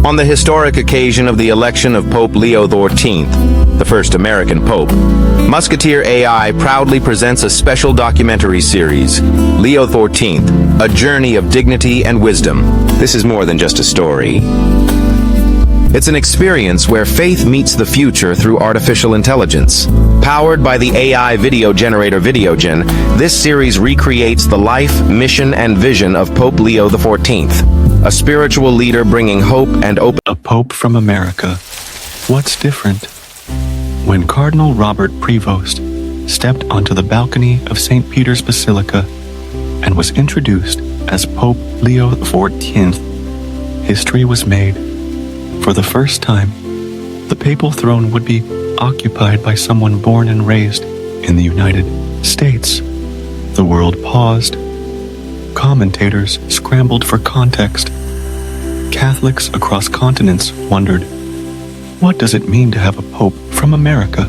On the historic occasion of the election of Pope Leo XIV, the first American pope, Musketeer AI proudly presents a special documentary series, Leo XIV, A Journey of Dignity and Wisdom. This is more than just a story. It's an experience where faith meets the future through artificial intelligence. Powered by the AI video generator VideoGen, this series recreates the life, mission, and vision of Pope Leo XIV, a spiritual leader bringing hope and open. A Pope from America. What's different? When Cardinal Robert Prevost stepped onto the balcony of St. Peter's Basilica and was introduced as Pope Leo XIV, history was made. For the first time, the papal throne would be occupied by someone born and raised in the United States. The world paused. Commentators scrambled for context. Catholics across continents wondered, what does it mean to have a pope from America?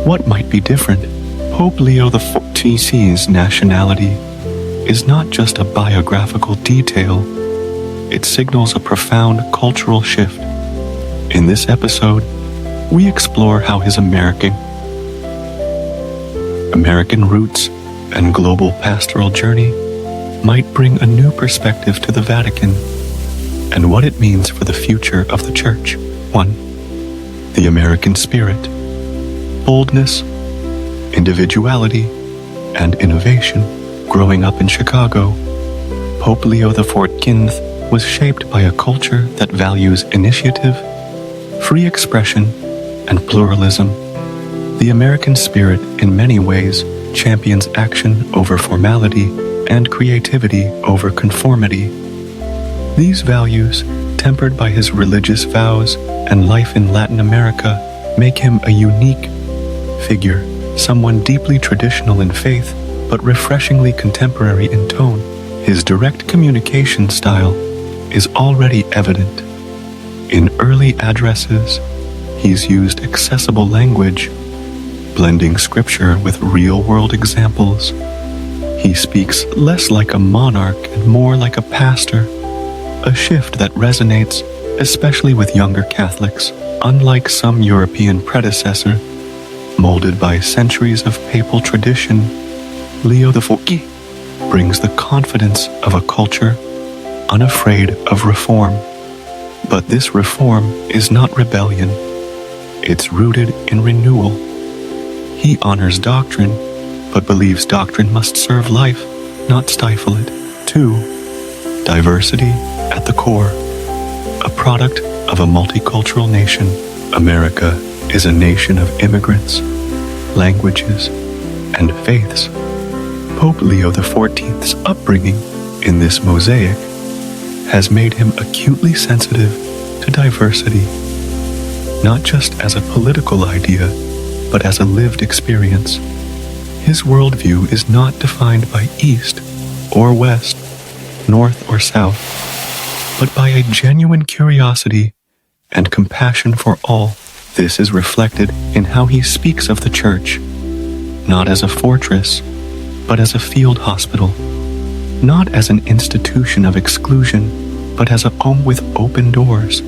What might be different? Pope Leo XIV's nationality is not just a biographical detail. It signals a profound cultural shift. In this episode, we explore how his American roots and global pastoral journey might bring a new perspective to the Vatican and what it means for the future of the Church. 1. The American spirit. Boldness, individuality, and innovation. Growing up in Chicago, Pope Leo XIV was shaped by a culture that values initiative, free expression, and pluralism. The American spirit, in many ways, champions action over formality and creativity over conformity. These values, tempered by his religious vows and life in Latin America, make him a unique figure, someone deeply traditional in faith, but refreshingly contemporary in tone. His direct communication style is already evident. In early addresses, he's used accessible language, blending scripture with real-world examples. He speaks less like a monarch and more like a pastor, a shift that resonates especially with younger Catholics. Unlike some European predecessor, molded by centuries of papal tradition, Leo XIV brings the confidence of a culture unafraid of reform. But this reform is not rebellion. It's rooted in renewal. He honors doctrine, but believes doctrine must serve life, not stifle it. 2. Diversity at the core. A product of a multicultural nation, America is a nation of immigrants, languages, and faiths. Pope Leo XIV's upbringing in this mosaic has made him acutely sensitive to diversity, not just as a political idea, but as a lived experience. His worldview is not defined by East or West, North or South, but by a genuine curiosity and compassion for all. This is reflected in how he speaks of the Church, not as a fortress, but as a field hospital, not as an institution of exclusion, but as a home with open doors.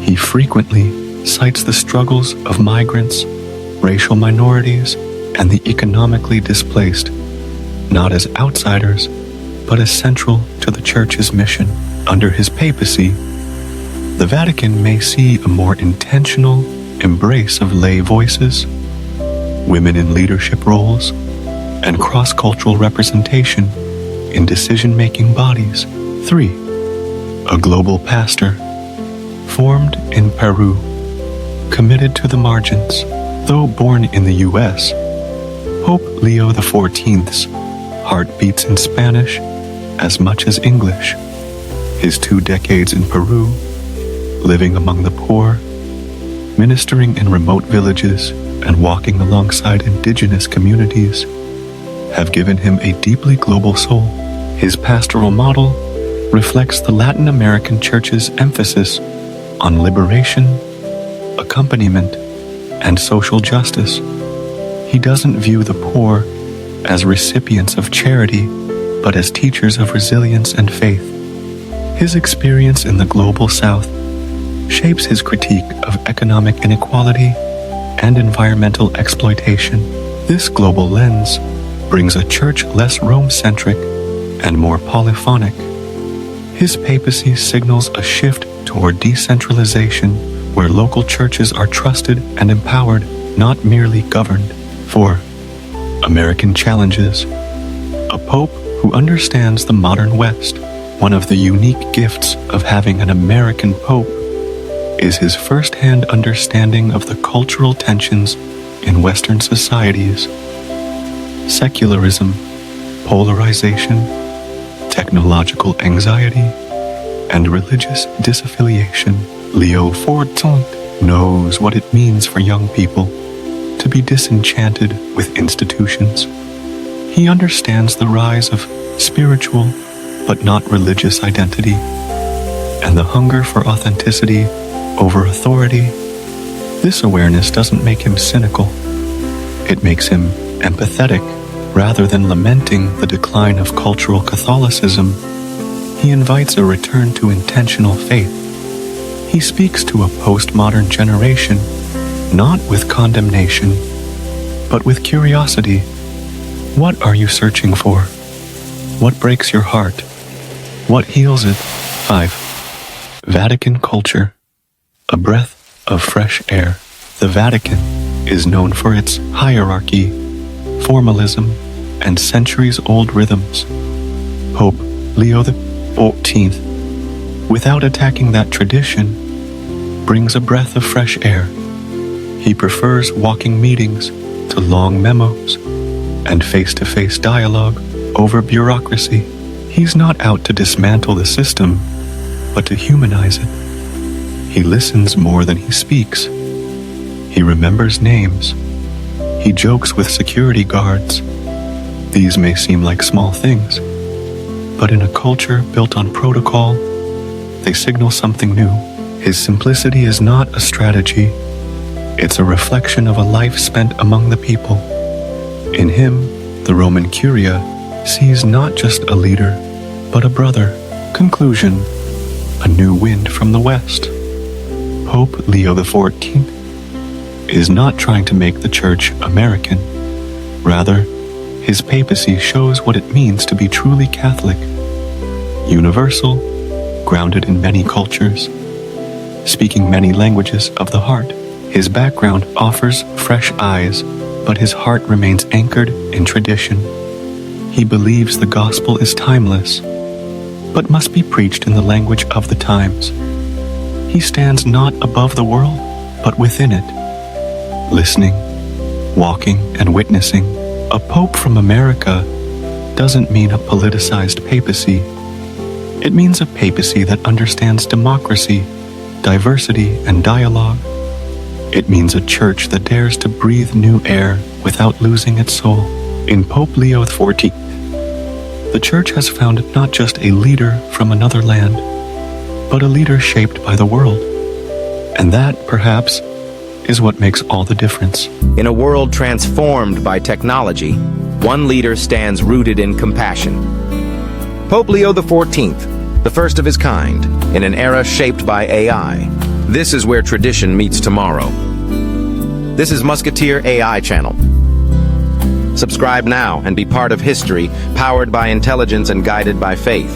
He frequently cites the struggles of migrants, racial minorities, and the economically displaced, not as outsiders, but as central to the Church's mission. Under his papacy, the Vatican may see a more intentional embrace of lay voices, women in leadership roles, and cross-cultural representation in decision-making bodies. 3. A global pastor, formed in Peru, committed to the margins. Though born in the U.S., Pope Leo XIV's heart beats in Spanish as much as English. His 2 decades in Peru, living among the poor, ministering in remote villages, and walking alongside indigenous communities, have given him a deeply global soul. His pastoral model reflects the Latin American Church's emphasis on liberation, accompaniment, and social justice. He doesn't view the poor as recipients of charity, but as teachers of resilience and faith. His experience in the global South shapes his critique of economic inequality and environmental exploitation. This global lens brings a church less Rome-centric and more polyphonic. His papacy signals a shift toward decentralization, where local churches are trusted and empowered, not merely governed. 4. American challenges. A pope who understands the modern West. One of the unique gifts of having an American pope is his first-hand understanding of the cultural tensions in Western societies. Secularism, polarization, technological anxiety, and religious disaffiliation. Leo XIV knows what it means for young people to be disenchanted with institutions. He understands the rise of spiritual but not religious identity, and the hunger for authenticity over authority. This awareness doesn't make him cynical. It makes him empathetic. Rather than lamenting the decline of cultural Catholicism, he invites a return to intentional faith. He speaks to a postmodern generation, not with condemnation, but with curiosity. What are you searching for? What breaks your heart? What heals it? 5. Vatican culture. A breath of fresh air. The Vatican is known for its hierarchy, formalism, and centuries-old rhythms. Pope Leo XIV, without attacking that tradition, brings a breath of fresh air. He prefers walking meetings to long memos and face-to-face dialogue over bureaucracy. He's not out to dismantle the system, but to humanize it. He listens more than he speaks. He remembers names. He jokes with security guards. These may seem like small things, but in a culture built on protocol, they signal something new. His simplicity is not a strategy. It's a reflection of a life spent among the people. In him, the Roman Curia sees not just a leader, but a brother. Conclusion: a new wind from the west. Pope Leo XIV is not trying to make the Church American. Rather, his papacy shows what it means to be truly Catholic, universal, grounded in many cultures, speaking many languages of the heart. His background offers fresh eyes, but his heart remains anchored in tradition. He believes the gospel is timeless, but must be preached in the language of the times. He stands not above the world, but within it, listening, walking, and witnessing. A pope from America doesn't mean a politicized papacy. It means a papacy that understands democracy, diversity, and dialogue. It means a church that dares to breathe new air without losing its soul. In Pope Leo XIV, the church has found not just a leader from another land, but a leader shaped by the world. And that, perhaps, is what makes all the difference. In a world transformed by technology, one leader stands rooted in compassion. Pope Leo XIV, the first of his kind, in an era shaped by AI. This is where tradition meets tomorrow. This is Musketeer AI channel. Subscribe now and be part of history, powered by intelligence and guided by faith.